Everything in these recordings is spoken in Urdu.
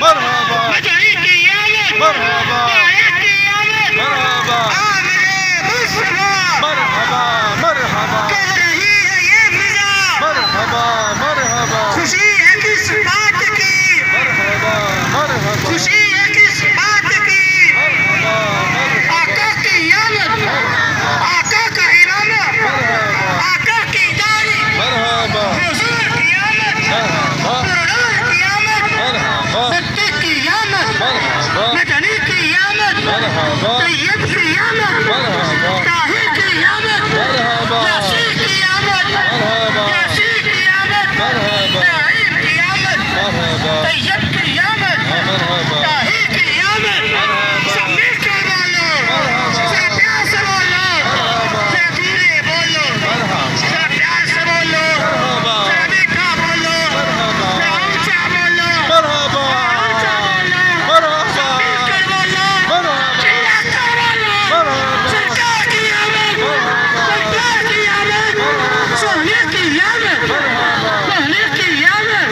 مرحبا مدنی قیامت مرحبا قیامت مرحبا آمد مصطفیٰ مرحبا مرحبا کہہ رہی ہے یہ فضا مرحبا مرحبا خوشی ہے کس بات کی مرحبا مرحبا خوشی ہے کس بات کی مرحبا مرحبا آقا کی آمد آقا کا امامت آقا کی داری مرحبا حضور کی آمد مرحبا پرنور کی آمد مرحبا صدیق کی آمد مرحبا مدنی کی آمد مرحبا طیب کی آمد مرحبا طاہر کی آمد مرحبا یاسین کی آمد مرحبا یاسین کی آمد مرحبا نعیم کی آمد مرحبا طیب کی آمد مرحبا طاہر کی آمد سب مل کر بولو سب پیار سے بولو سب دھیرے بولو سب پیار سے بولو سب میٹھا بولو سب اونچا بولو مرحبا اونچا بولو مرحبا مل کر بولو چلا کر بولو سرکار کی آمد سرکار کی آمد سونے کی آمد سونے کی آمد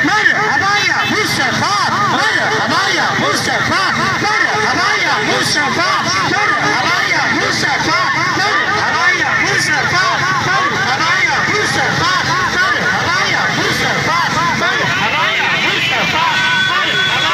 مرحبا یا مصطفیٰ مرحبا یا مصطفیٰ مرحبا یا مصطفیٰ مرحبا یا مصطفیٰ مرحبا یا مصطفیٰ مرحبا یا مصطفیٰ مرحبا یا مصطفیٰ مرحبا یا مصطفیٰ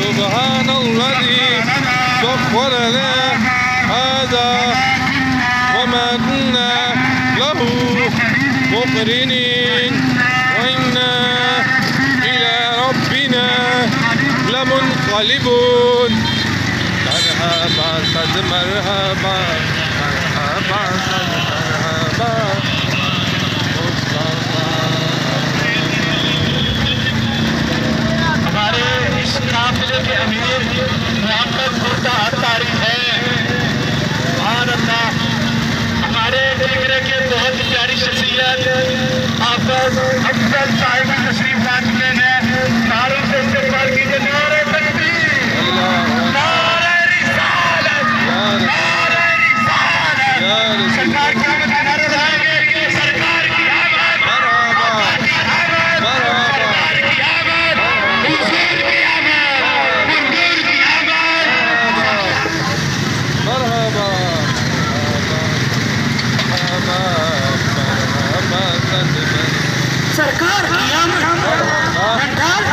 سبحان الذي سخر لنا هذا وما كنا له مقرنين وإنا إلى ربنا لمنقلبون مرحبا صد مرحبا مرحبا صد مرحبا ہمارے اس قافلے کے امیر محمد مرتضیٰ عطاری ہیں سبحان اللہ ہمارے ڈیگرے کے بہت پیاری شخصیت حافظ افضل صاحب تشریف لاتے ہیں نعروں سے استقبال کیجیے نعرہ تکبیر نعرہ رسالت نعرہ رسالت سرکار کی آمد کا نعرہ لگائیں گے کہ سرکار کی آمد آقا کی آمد سرکار کی آمد حضور کی آمد حضور کی آمد مرحبا سرکار کی آمد بھنڈار